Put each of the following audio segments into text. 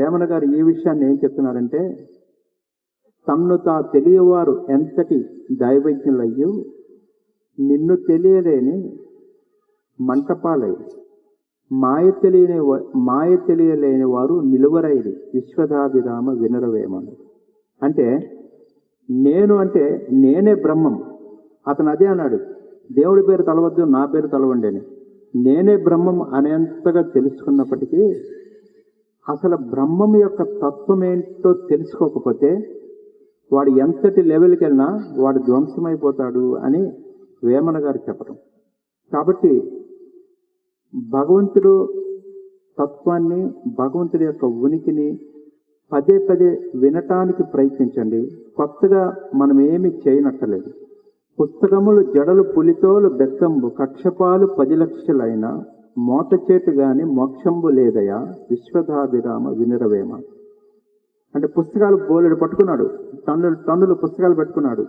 వేమన గారు ఈ విషయాన్ని ఏం చెప్తున్నారంటే, తన్ను తా తెలియవారు ఎంతటి దైవజ్ఞులయ్యూ నిన్ను తెలియలేని మంటపాలై మాయ తెలియలేని వారు నిలువరైది విశ్వదాభిరామ వినరవేమను. అంటే అంటే నేనే బ్రహ్మం. అతను అదే అన్నాడు, దేవుడి పేరు తలవద్దు, నా పేరు తలవండి అని. నేనే బ్రహ్మం అనేంతగా తెలుసుకున్నప్పటికీ అసలు బ్రహ్మం యొక్క తత్వం ఏంటో తెలుసుకోకపోతే వాడు ఎంతటి లెవెల్కి వెళ్ళినా వాడు ధ్వంసమైపోతాడు అని వేమన గారు చెప్పడం. కాబట్టి భగవంతుడు తత్వాన్ని, భగవంతుడి యొక్క ఉనికిని పదే పదే వినటానికి ప్రయత్నించండి. కొత్తగా మనం ఏమి చేయనక్కర్లేదు. పుస్తకములు జడలు పులితోలు బెత్తంబు కక్షపాలు 10 లక్షలైన మోతచేటు గాని మోక్షంబు లేదయా విశ్వదాభిరామ వినురవేమ. అంటే పుస్తకాలు బోలెడు పట్టుకున్నాడు, టన్నులు పుస్తకాలు పెట్టుకున్నాడు,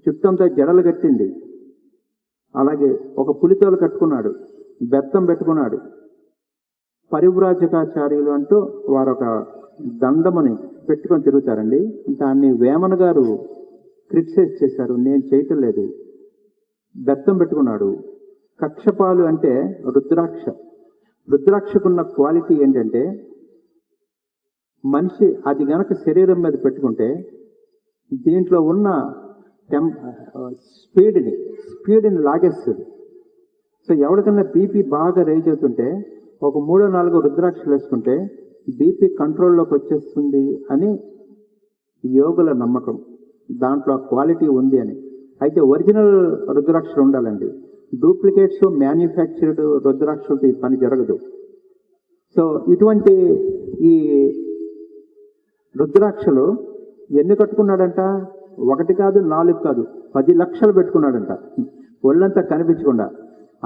చుట్టంతా జడలు కట్టింది, అలాగే ఒక పులితోలు కట్టుకున్నాడు, బెత్తం పెట్టుకున్నాడు. పరివ్రాజకాచార్యులు అంటూ వారు ఒక దండముని పెట్టుకొని తిరుగుతారండి. దాన్ని వేమన గారు క్రిటిసైజ్ చేశారు, నేను చేయటం లేదు. బెత్తం పెట్టుకున్నాడు. కక్షపాలు అంటే రుద్రాక్షకున్న క్వాలిటీ ఏంటంటే, మనిషి అది గనక శరీరం మీద పెట్టుకుంటే దీంట్లో ఉన్న స్పీడ్ని లాగేస్తుంది. సో ఎవరికన్నా బీపీ బాగా రైజ్ అవుతుంటే ఒక 3-4 రుద్రాక్షలు వేసుకుంటే బీపీ కంట్రోల్లోకి వచ్చేస్తుంది అని యోగుల నమ్మకం. దాంట్లో క్వాలిటీ ఉంది అని. అయితే ఒరిజినల్ రుద్రాక్షలు ఉండాలండి. డూప్లికేట్స్, మ్యానుఫ్యాక్చర్డ్ రుద్రాక్షలతో ఈ పని జరగదు. సో ఇటువంటి ఈ రుద్రాక్షలు ఎన్ని కట్టుకున్నాడంట? 1 కాదు, 4 కాదు, 10 లక్షలు పెట్టుకున్నాడంట, ఒళ్ళంతా కనిపించకుండా.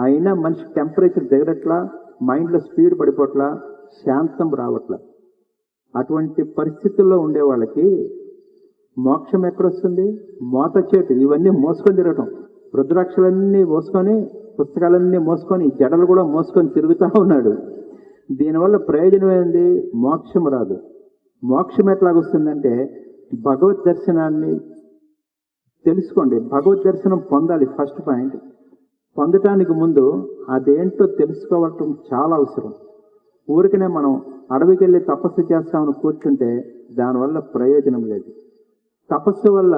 అయినా మనిషి టెంపరేచర్ దిగరట్లా, మైండ్లో స్పీడ్ పడిపోట్లా, శాంతం రావట్లా. అటువంటి పరిస్థితుల్లో ఉండే వాళ్ళకి మోక్షం ఎక్కడొస్తుంది? మోత చేటు ఇవన్నీ మోసుకొని తిరగటం, రుద్రాక్షలన్నీ మోసుకొని, పుస్తకాలన్నీ మోసుకొని, జడలు కూడా మోసుకొని తిరుగుతూ ఉన్నాడు. దీనివల్ల ప్రయోజనం ఏంది? మోక్షం రాదు. మోక్షం ఎట్లాగొస్తుందంటే భగవద్ దర్శనాన్ని తెలుసుకోండి. భగవద్ దర్శనం పొందాలి. First point. పొందటానికి ముందు అదేంటో తెలుసుకోవటం చాలా అవసరం. ఊరికనే మనం అడవికి వెళ్ళి తపస్సు చేస్తామని కూర్చుంటే దానివల్ల ప్రయోజనం లేదు. తపస్సు వల్ల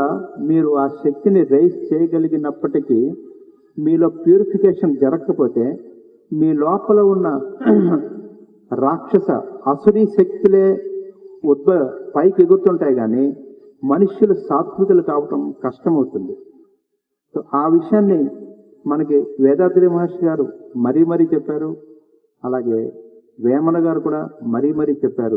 మీరు ఆ శక్తిని రైజ్ చేయగలిగినప్పటికీ మీలో ప్యూరిఫికేషన్ జరగకపోతే మీ లోపల ఉన్న రాక్షస అసురీ శక్తులే పైకి ఎగురుతుంటాయి, కానీ మనుష్యులు సాత్వికులు కావటం కష్టమవుతుంది. సో ఆ విషయాన్ని మనకి వేదాద్రి మహర్షి గారు మరీ చెప్పారు, అలాగే వేమన గారు కూడా మరీ చెప్పారు.